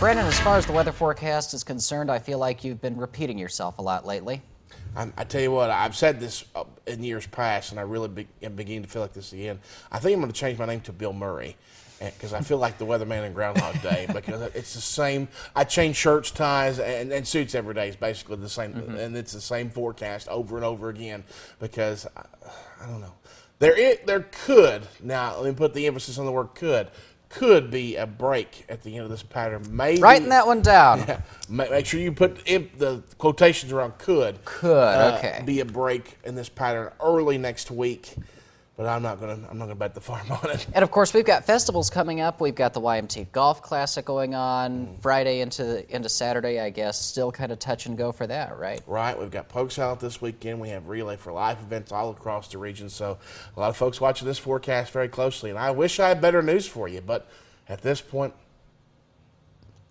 Brandon, as far as the weather forecast is concerned, I feel like you've been repeating yourself a lot lately. I tell you what, I've said this in years past, and I really am beginning to feel like this again. I think I'm going to change my name to Bill Murray, because I feel like the weatherman in Groundhog Day, because it's the same. I change shirts, ties, and suits every day. It's basically the same, and it's the same forecast over and over again, because I don't know. There could, now let me put the emphasis on the word could be a break at the end of this pattern. Maybe. Writing that one down. Yeah, make sure you put the quotations around could. Okay. Be a break in this pattern early next week. But I'm not gonna bet the farm on it. And of course, we've got festivals coming up. We've got the YMT Golf Classic going on Friday into Saturday, I guess. Still kind of touch and go for that, right? Right. We've got Pokes Out this weekend. We have Relay for Life events all across the region. So a lot of folks watching this forecast very closely. And I wish I had better news for you, but at this point,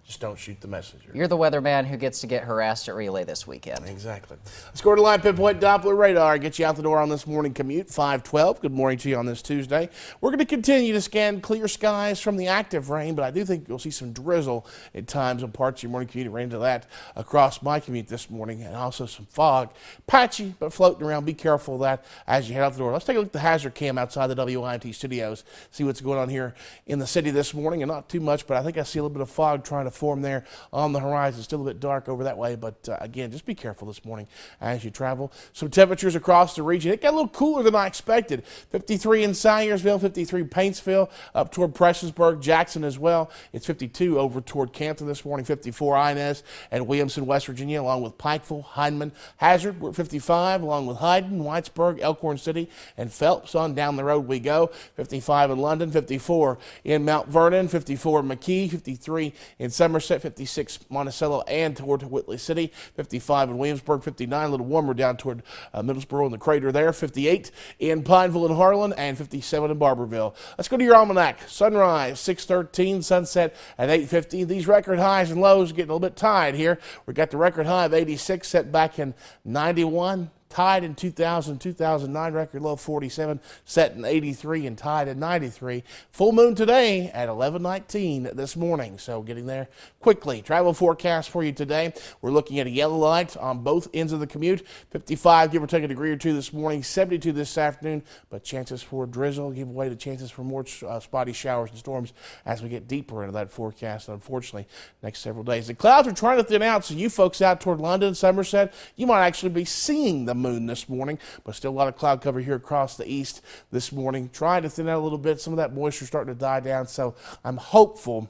just don't shoot the messenger. You're the weatherman who gets to get harassed at Relay this weekend. Exactly. Let's go to the line, pinpoint Doppler radar, get you out the door on this morning commute, 512. Good morning to you on this Tuesday. We're going to continue to scan clear skies from the active rain, but I do think you'll see some drizzle at times on parts of your morning commute. Ran into that across my commute this morning, and also some fog. Patchy, but floating around. Be careful of that as you head out the door. Let's take a look at the hazard cam outside the WIMT studios, see what's going on here in the city this morning, and not too much, but I think I see a little bit of fog trying to form there on the horizon. Still a bit dark over that way, but again, just be careful this morning as you travel. Some temperatures across the region. It got a little cooler than I expected. 53 in Salyersville, 53 Paintsville, up toward Prestonsburg, Jackson as well. It's 52 over toward Canton this morning, 54 Inez and Williamson, West Virginia, along with Pikeville, Heineman, Hazard. We're at 55, along with Hyden, Whitesburg, Elkhorn City, and Phelps. On down the road we go. 55 in London, 54 in Mount Vernon, 54 in McKee, 53 in Somerset, 56 Monticello and toward Whitley City, 55 in Williamsburg, 59, a little warmer down toward Middlesboro and the crater there, 58 in Pineville and Harlan, and 57 in Barberville. Let's go to your almanac. Sunrise, 6:13, sunset at 8:50. These record highs and lows getting a little bit tied here. We got the record high of 86 set back in 91. Tied in 2000, 2009, record low 47, set in 83 and tied in 93. Full moon today at 11:19 this morning, so getting there quickly. Travel forecast for you today. We're looking at a yellow light on both ends of the commute. 55, give or take a degree or two this morning, 72 this afternoon, but chances for drizzle give way to chances for more spotty showers and storms as we get deeper into that forecast, unfortunately, next several days. The clouds are trying to thin out, so you folks out toward London, Somerset, you might actually be seeing the moon this morning, but still a lot of cloud cover here across the east this morning. Trying to thin out a little bit. Some of that moisture starting to die down, so I'm hopeful,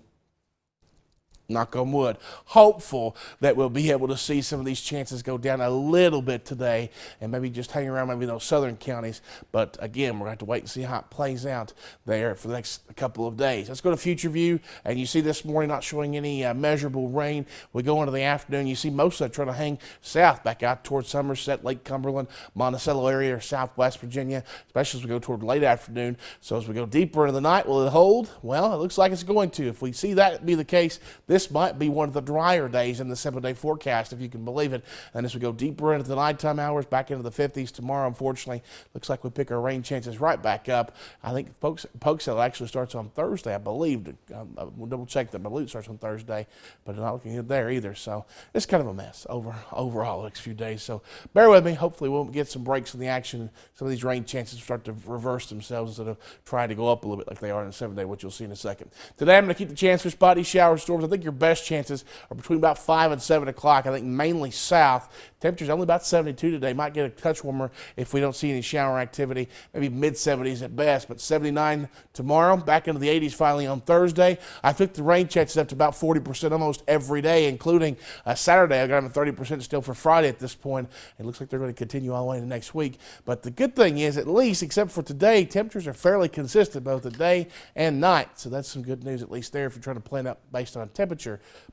knock on wood, hopeful that we'll be able to see some of these chances go down a little bit today and maybe just hang around maybe those southern counties. But again, we're going to have to wait and see how it plays out there for the next couple of days. Let's go to Future View, and you see this morning not showing any measurable rain. We go into the afternoon, you see most of that trying to hang south back out towards Somerset, Lake Cumberland, Monticello area, or southwest Virginia, especially as we go toward late afternoon. So as we go deeper into the night, will it hold? Well, it looks like it's going to. If we see that be the case, this might be one of the drier days in the 7-day forecast, if you can believe it. And as we go deeper into the nighttime hours, back into the 50s tomorrow, unfortunately, looks like we pick our rain chances right back up. I think Pokesale actually starts on Thursday, I believe. We'll double check that. I believe it starts on Thursday, but not looking good there either. So it's kind of a mess overall the next few days. So bear with me. Hopefully we'll get some breaks in the action. Some of these rain chances start to reverse themselves instead of trying to go up a little bit like they are in the 7-day, which you'll see in a second. Today I'm going to keep the chance for spotty shower storms. I think your best chances are between about 5 and 7 o'clock. I think mainly south. Temperatures only about 72 today. Might get a touch warmer if we don't see any shower activity. Maybe mid-70s at best, but 79 tomorrow. Back into the 80s finally on Thursday. I took the rain chances up to about 40% almost every day, including Saturday. I got them at 30% still for Friday at this point. It looks like they're going to continue all the way into next week. But the good thing is, at least, except for today, temperatures are fairly consistent both the day and night. So that's some good news, at least there, if you're trying to plan out based on temperature.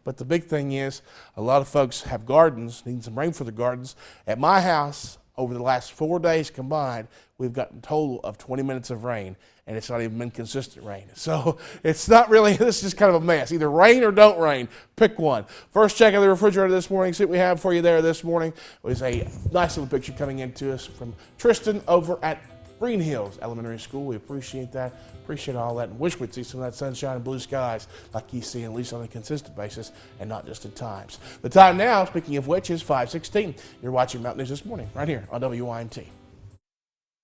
But the big thing is, a lot of folks have gardens, needing some rain for the gardens. At my house, over the last 4 days combined, we've gotten a total of 20 minutes of rain, and it's not even been consistent rain. So it's not really, this is just kind of a mess. Either rain or don't rain. Pick one. First check of the refrigerator this morning. See what we have for you there this morning. It was a nice little picture coming into us from Tristan over at Green Hills Elementary School. We appreciate that. Appreciate all that, and wish we'd see some of that sunshine and blue skies like you see, at least on a consistent basis and not just at times. The time now, speaking of which, is 5:16. You're watching Mountain News This Morning right here on WYMT.